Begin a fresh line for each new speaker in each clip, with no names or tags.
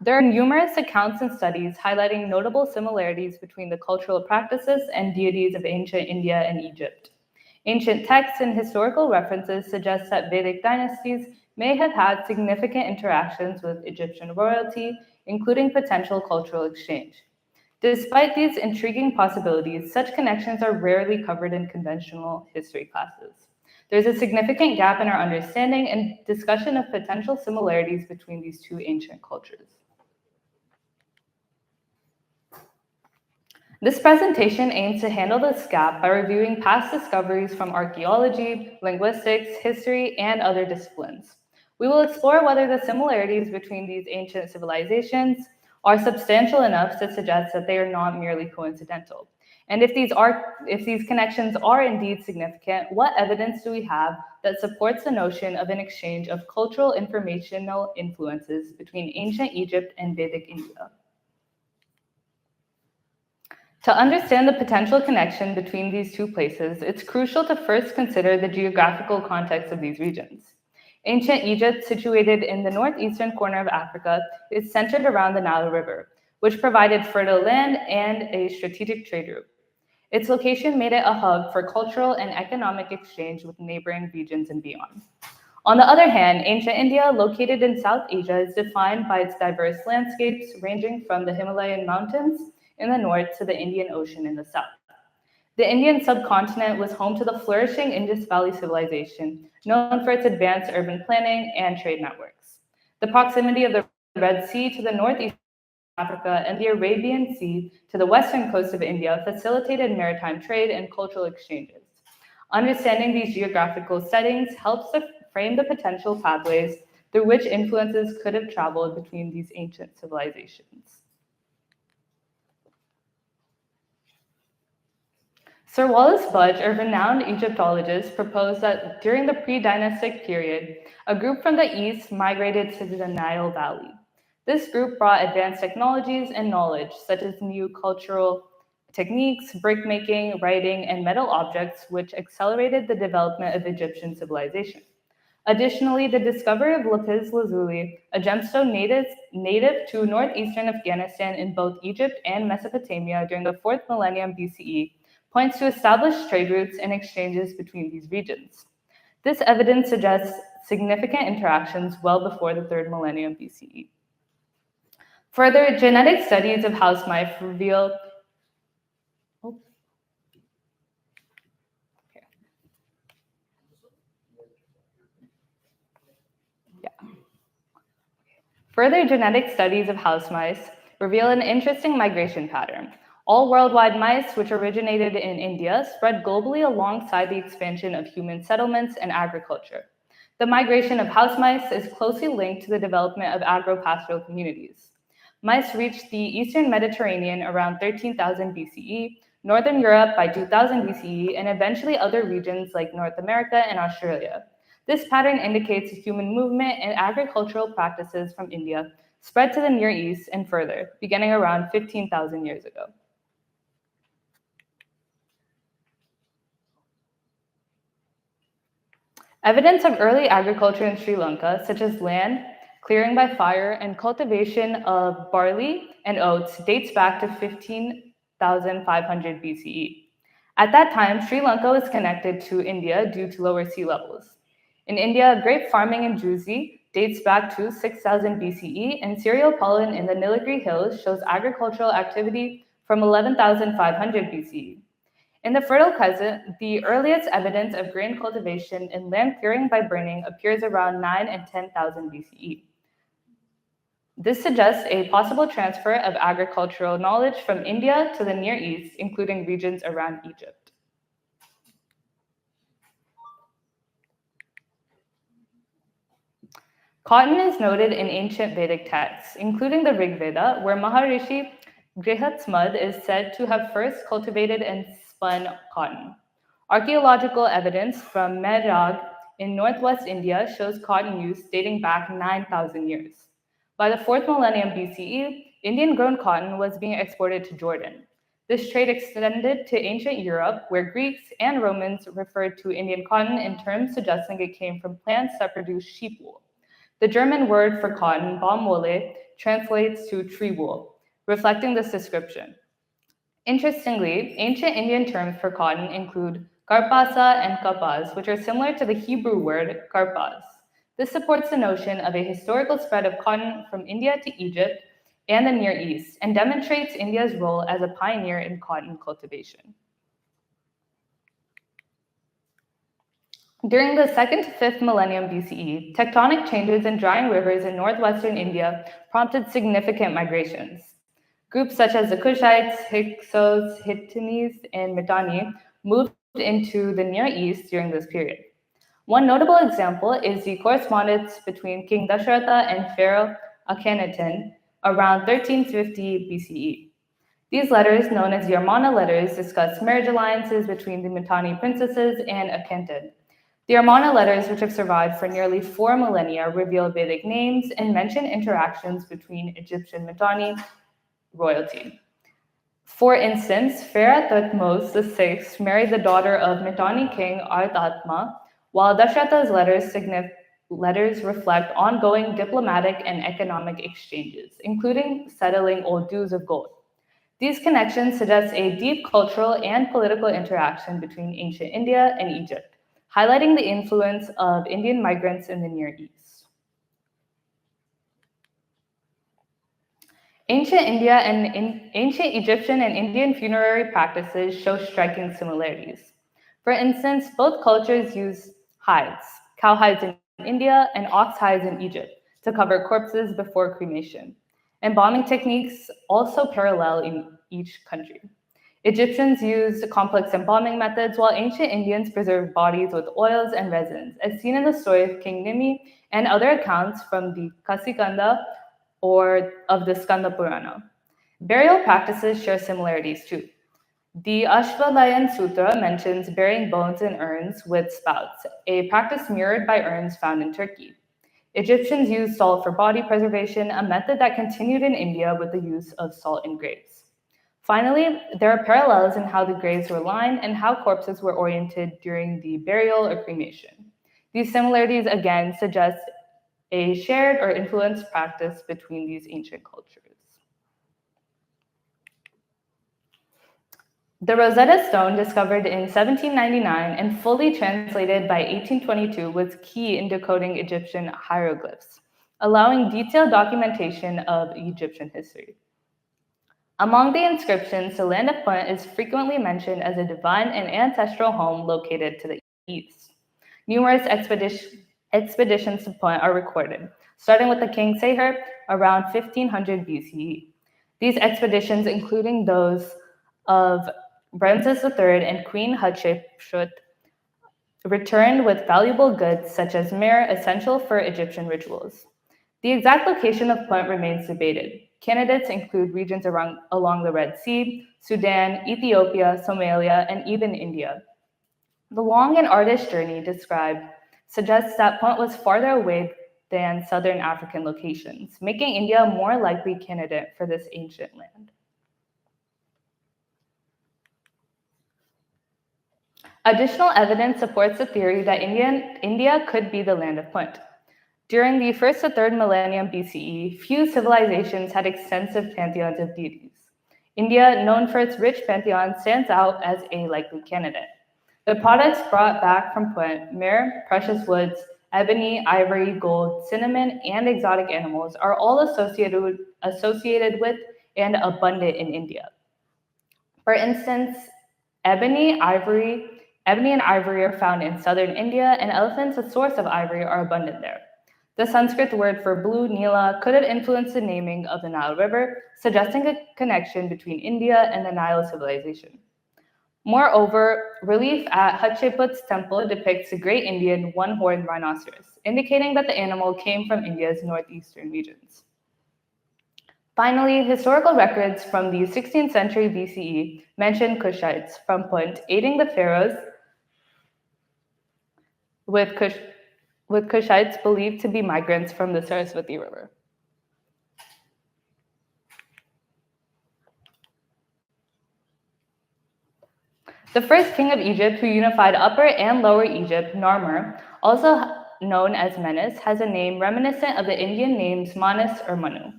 There are numerous accounts and studies highlighting notable similarities between the cultural practices and deities of ancient India and Egypt. Ancient texts and historical references suggest that Vedic dynasties may have had significant interactions with Egyptian royalty, including potential cultural exchange. Despite these intriguing possibilities, such connections are rarely covered in conventional history classes. There's a significant gap in our understanding and discussion of potential similarities between these two ancient cultures. This presentation aims to handle this gap by reviewing past discoveries from archaeology, linguistics, history, and other disciplines. We will explore whether the similarities between these ancient civilizations are substantial enough to suggest that they are not merely coincidental. And if these connections are indeed significant, what evidence do we have that supports the notion of an exchange of cultural informational influences between ancient Egypt and Vedic India? To understand the potential connection between these two places, it's crucial to first consider the geographical context of these regions. Ancient Egypt, situated in the northeastern corner of Africa, is centered around the Nile River, which provided fertile land and a strategic trade route. Its location made it a hub for cultural and economic exchange with neighboring regions and beyond. On the other hand, ancient India, located in South Asia, is defined by its diverse landscapes ranging from the Himalayan mountains in the north to the Indian Ocean in the south. The Indian subcontinent was home to the flourishing Indus Valley civilization, known for its advanced urban planning and trade networks. The proximity of the Red Sea to the northeast of Africa and the Arabian Sea to the western coast of India facilitated maritime trade and cultural exchanges. Understanding these geographical settings helps to frame the potential pathways through which influences could have traveled between these ancient civilizations. Sir Wallace Budge, a renowned Egyptologist, proposed that during the pre-dynastic period, a group from the east migrated to the Nile Valley. This group brought advanced technologies and knowledge, such as new cultural techniques, brickmaking, writing, and metal objects, which accelerated the development of Egyptian civilization. Additionally, the discovery of lapis lazuli, a gemstone native to northeastern Afghanistan in both Egypt and Mesopotamia during the 4th millennium BCE, points to established trade routes and exchanges between these regions. This evidence suggests significant interactions well before the 3rd millennium BCE. Further, genetic studies of house mice reveal Further genetic studies of house mice reveal an interesting migration pattern. All worldwide mice, which originated in India, spread globally alongside the expansion of human settlements and agriculture. The migration of house mice is closely linked to the development of agro-pastoral communities. Mice reached the eastern Mediterranean around 13,000 BCE, northern Europe by 2000 BCE, and eventually other regions like North America and Australia. This pattern indicates human movement and agricultural practices from India spread to the Near East and further, beginning around 15,000 years ago. Evidence of early agriculture in Sri Lanka, such as land clearing by fire and cultivation of barley and oats, dates back to 15,500 BCE. At that time, Sri Lanka was connected to India due to lower sea levels. In India, grape farming in Druzy dates back to 6,000 BCE, and cereal pollen in the Nilgiri Hills shows agricultural activity from 11,500 BCE. In the Fertile Crescent, the earliest evidence of grain cultivation and land clearing by burning appears around 9 and 10,000 BCE. This suggests a possible transfer of agricultural knowledge from India to the Near East, including regions around Egypt. Cotton is noted in ancient Vedic texts, including the Rig Veda, where Maharishi Grihatsmud is said to have first cultivated and spun cotton. Archaeological evidence from Mehrag in northwest India shows cotton use dating back 9,000 years. By the 4th millennium BCE, Indian-grown cotton was being exported to Jordan. This trade extended to ancient Europe, where Greeks and Romans referred to Indian cotton in terms suggesting it came from plants that produce sheep wool. The German word for cotton, Baumwolle, translates to tree wool, reflecting this description. Interestingly, ancient Indian terms for cotton include karpasa and kapas, which are similar to the Hebrew word karpas. This supports the notion of a historical spread of cotton from India to Egypt and the Near East, and demonstrates India's role as a pioneer in cotton cultivation. During the 2nd to 5th millennium BCE, tectonic changes in drying rivers in northwestern India prompted significant migrations. Groups such as the Kushites, Hyksos, Hittites, and Mitanni moved into the Near East during this period. One notable example is the correspondence between King Dasharatha and Pharaoh Akhenaten around 1350 BCE. These letters, known as Yarmana letters, discuss marriage alliances between the Mitanni princesses and Akhenaten. The Yarmana letters, which have survived for nearly 4 millennia, reveal Vedic names and mention interactions between Egyptian Mitanni royalty. For instance, Pharaoh Thutmose VI married the daughter of Mitanni king Artatma, while Dasharatha's letters reflect ongoing diplomatic and economic exchanges, including settling old dues of gold. These connections suggest a deep cultural and political interaction between ancient India and Egypt, highlighting the influence of Indian migrants in the Near East. Ancient Egyptian and Indian funerary practices show striking similarities. For instance, both cultures use hides, cow hides in India and ox hides in Egypt, to cover corpses before cremation. Embalming techniques also parallel in each country. Egyptians used complex embalming methods, while ancient Indians preserved bodies with oils and resins, as seen in the story of King Nimi and other accounts from the Kasikanda or of the Skanda Purana. Burial practices share similarities too. The Ashvalayan Sutra mentions burying bones in urns with spouts, a practice mirrored by urns found in Turkey. Egyptians used salt for body preservation, a method that continued in India with the use of salt in graves. Finally, there are parallels in how the graves were lined and how corpses were oriented during the burial or cremation. These similarities again suggest a shared or influenced practice between these ancient cultures. The Rosetta Stone, discovered in 1799 and fully translated by 1822, was key in decoding Egyptian hieroglyphs, allowing detailed documentation of Egyptian history. Among the inscriptions, the land of Punt is frequently mentioned as a divine and ancestral home located to the east. Numerous expeditions to Punt are recorded, starting with the King Seher around 1500 BCE. These expeditions, including those of Ramses III and Queen Hatshepsut, returned with valuable goods such as myrrh, essential for Egyptian rituals. The exact location of Punt remains debated. Candidates include regions along the Red Sea, Sudan, Ethiopia, Somalia, and even India. The long and arduous journey described suggests that Punt was farther away than southern African locations, making India a more likely candidate for this ancient land. Additional evidence supports the theory that India could be the land of Punt. During the 1st to 3rd millennium BCE, few civilizations had extensive pantheons of deities. India, known for its rich pantheon, stands out as a likely candidate. The products brought back from Punt, myrrh, precious woods, ebony, ivory, gold, cinnamon, and exotic animals, are all associated with and abundant in India. For instance, ebony and ivory are found in southern India, and elephants, a source of ivory, are abundant there. The Sanskrit word for blue, Nila, could have influenced the naming of the Nile River, suggesting a connection between India and the Nile civilization. Moreover, relief at Hatshepsut's temple depicts the great Indian one-horned rhinoceros, indicating that the animal came from India's northeastern regions. Finally, historical records from the 16th century BCE mention Kushites from Punt aiding the pharaohs, with Kushites believed to be migrants from the Saraswati River. The first king of Egypt who unified Upper and Lower Egypt, Narmer, also known as Menes, has a name reminiscent of the Indian names Manas or Manu.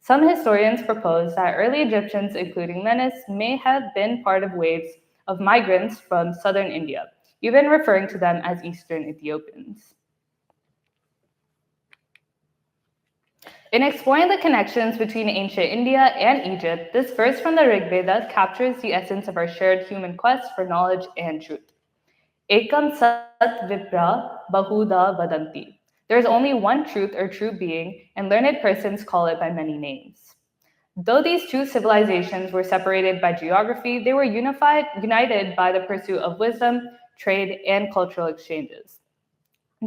Some historians propose that early Egyptians, including Menes, may have been part of waves of migrants from southern India, even referring to them as Eastern Ethiopians. In exploring the connections between ancient India and Egypt, this verse from the Rig Veda captures the essence of our shared human quest for knowledge and truth. Ekam sat vipra bahuda vadanti. There is only one truth or true being, and learned persons call it by many names. Though these two civilizations were separated by geography, they were united by the pursuit of wisdom, trade, and cultural exchanges.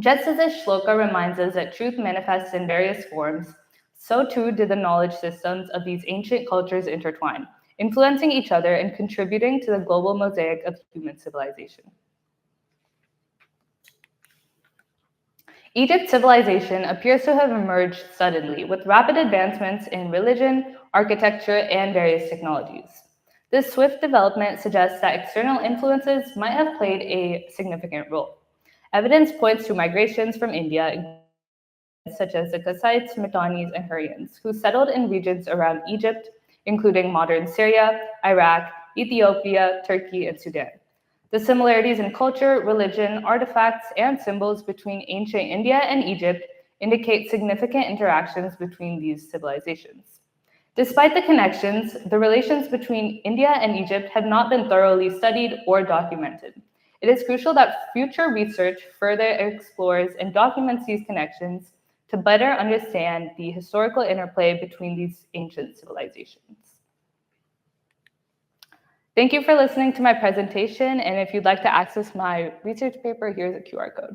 Just as this shloka reminds us that truth manifests in various forms, so too did the knowledge systems of these ancient cultures intertwine, influencing each other and contributing to the global mosaic of human civilization. Egypt's civilization appears to have emerged suddenly, with rapid advancements in religion, architecture, and various technologies. This swift development suggests that external influences might have played a significant role. Evidence points to migrations from India, such as the Kassites, Mitannis, and Hurrians, who settled in regions around Egypt, including modern Syria, Iraq, Ethiopia, Turkey, and Sudan. The similarities in culture, religion, artifacts, and symbols between ancient India and Egypt indicate significant interactions between these civilizations. Despite the connections, the relations between India and Egypt have not been thoroughly studied or documented. It is crucial that future research further explores and documents these connections to better understand the historical interplay between these ancient civilizations. Thank you for listening to my presentation, and if you'd like to access my research paper, here's a QR code.